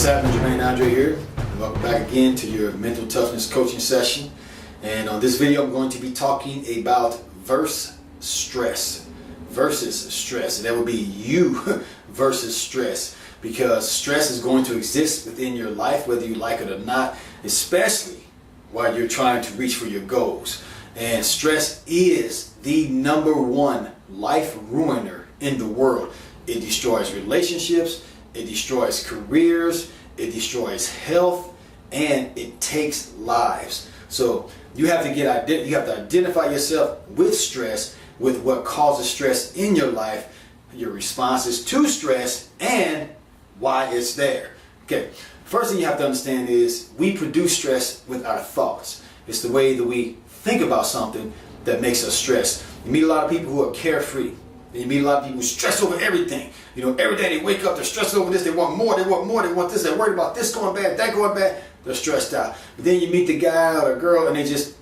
What's happening? Jermaine Andre here. Welcome back again to your mental toughness coaching session. And on this video, I'm going to be talking about versus stress. And that would be you versus stress. Because stress is going to exist within your life, whether you like it or not, especially while you're trying to reach for your goals. And stress is the #1 life ruiner in the world. It destroys relationships, it destroys careers, it destroys health, and it takes lives. So you have to identify yourself with stress, with what causes stress in your life, your responses to stress, and why it's there. Okay, first thing you have to understand is we produce stress with our thoughts. It's the way that we think about something that makes us stress. You meet a lot of people who are carefree. And you meet a lot of people who stress over everything. You know, every day they wake up, they're stressed over this, they want more, they want this, they're worried about this going bad, that going bad, they're stressed out. But then you meet the guy or the girl and they just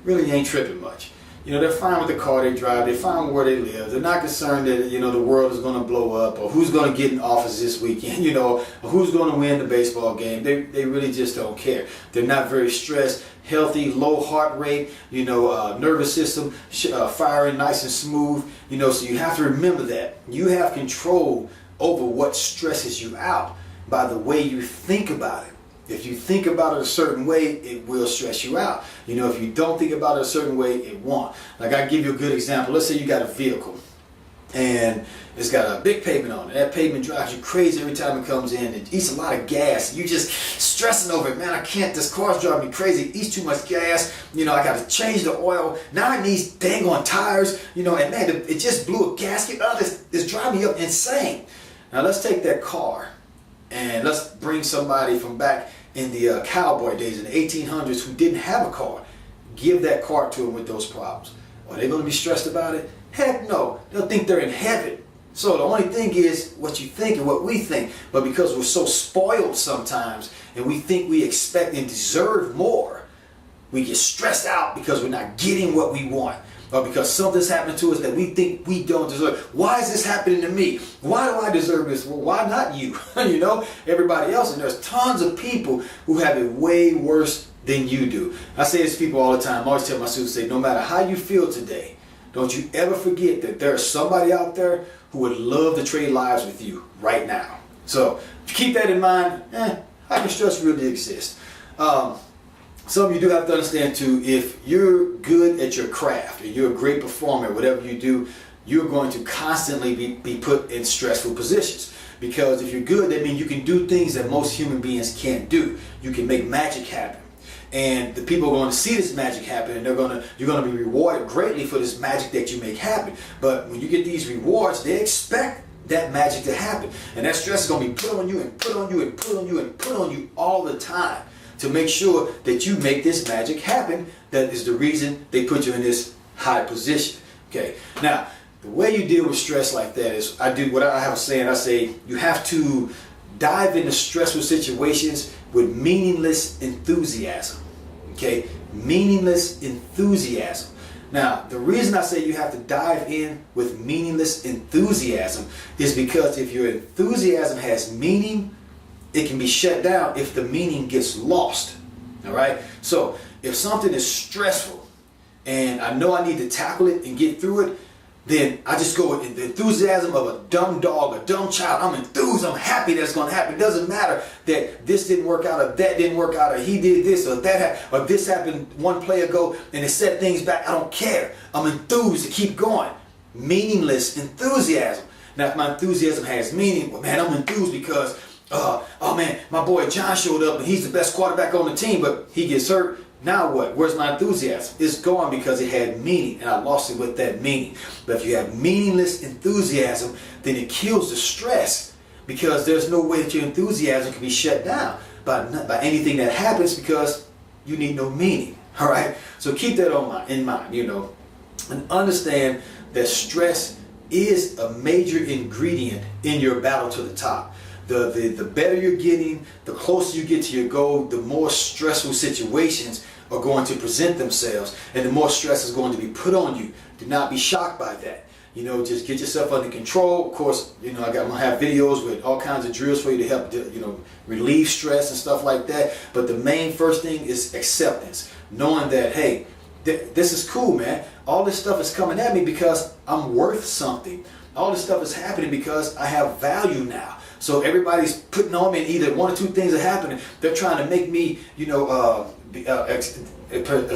really ain't tripping much. You know, they're fine with the car they drive, they're fine where they live, they're not concerned that, you know, the world is going to blow up or who's going to get in office this weekend, you know, or who's going to win the baseball game. They really just don't care. They're not very stressed, healthy, low heart rate, you know, nervous system firing nice and smooth, you know, so you have to remember that. You have control over what stresses you out by the way you think about it. If you think about it a certain way, it will stress you out. You know, if you don't think about it a certain way, it won't. Like, I'll give you a good example. Let's say you got a vehicle and it's got a big pavement on it. That pavement drives you crazy every time it comes in. It eats a lot of gas. You're just stressing over it. Man, I can't. This car's driving me crazy. It eats too much gas. You know, I got to change the oil. Now it needs dang on tires. You know, and man, it just blew a gasket. Oh, this driving me up insane. Now let's take that car and let's bring somebody from back in the cowboy days in the 1800s who didn't have a car. Give that car to them with those problems. Are they going to be stressed about it? Heck no. They'll think they're in heaven. So the only thing is what you think and what we think. But because we're so spoiled sometimes and we think we expect and deserve more, we get stressed out because we're not getting what we want. Or because something's happening to us that we think we don't deserve. Why is this happening to me? Why do I deserve this? Well, why not you? You know, everybody else. And there's tons of people who have it way worse than you do. I say this to people all the time. I always tell my students, no matter how you feel today, don't you ever forget that there's somebody out there who would love to trade lives with you right now. So if you keep that in mind, how can stress really exist? Some of you do have to understand too, if you're good at your craft, or you're a great performer, whatever you do, you're going to constantly be put in stressful positions. Because if you're good, that means you can do things that most human beings can't do. You can make magic happen. And the people are going to see this magic happen, and you're going to be rewarded greatly for this magic that you make happen. But when you get these rewards, they expect that magic to happen. And that stress is going to be put on you and put on you and put on you and put on you all the time, to make sure that you make this magic happen. That is the reason they put you in this high position. Okay. Now, the way you deal with stress like that is, I have a saying. I say you have to dive into stressful situations with meaningless enthusiasm. Okay, meaningless enthusiasm. Now, the reason I say you have to dive in with meaningless enthusiasm is because if your enthusiasm has meaning, it can be shut down if the meaning gets lost. All right. So if something is stressful and I know I need to tackle it and get through it, then I just go with the enthusiasm of a dumb dog, a dumb child. I'm enthused. I'm happy that's going to happen. It doesn't matter that this didn't work out, or that didn't work out, or he did this, or that, or this happened one play ago and it set things back. I don't care. I'm enthused to keep going. Meaningless enthusiasm. Now, if my enthusiasm has meaning, well, man, I'm enthused because oh man, my boy John showed up and he's the best quarterback on the team, but he gets hurt. Now what? Where's my enthusiasm? It's gone because it had meaning and I lost it with that meaning. But if you have meaningless enthusiasm, then it kills the stress, because there's no way that your enthusiasm can be shut down by anything that happens, because you need no meaning. All right? So keep that in mind, you know, and understand that stress is a major ingredient in your battle to the top. The better you're getting, the closer you get to your goal, the more stressful situations are going to present themselves, and the more stress is going to be put on you. Do not be shocked by that. just get yourself under control. Of course, I'm gonna have videos with all kinds of drills for you to help, relieve stress and stuff like that. But the main first thing is acceptance, knowing that, hey, this is cool, man. All this stuff is coming at me because I'm worth something. All this stuff is happening because I have value now. So everybody's putting on me, and either one or two things are happening. They're trying to make me,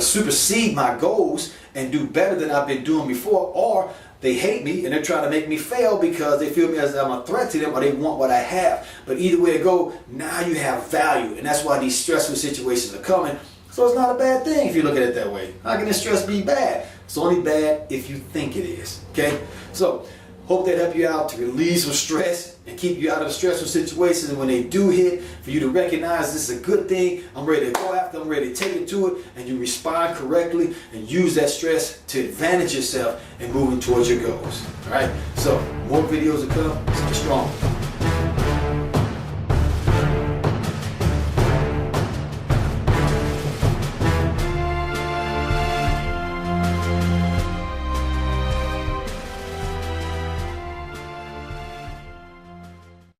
supersede my goals and do better than I've been doing before, or they hate me and they're trying to make me fail because they feel me as I'm a threat to them, or they want what I have. But either way it go, now you have value, and that's why these stressful situations are coming. So it's not a bad thing if you look at it that way. How can this stress be bad? It's only bad if you think it is. Okay? So hope that help you out to release some stress and keep you out of stressful situations. And when they do hit, for you to recognize this is a good thing, I'm ready to go after, I'm ready to take it to it, and you respond correctly and use that stress to advantage yourself and moving towards your goals. All right? So more videos to come. Stay strong.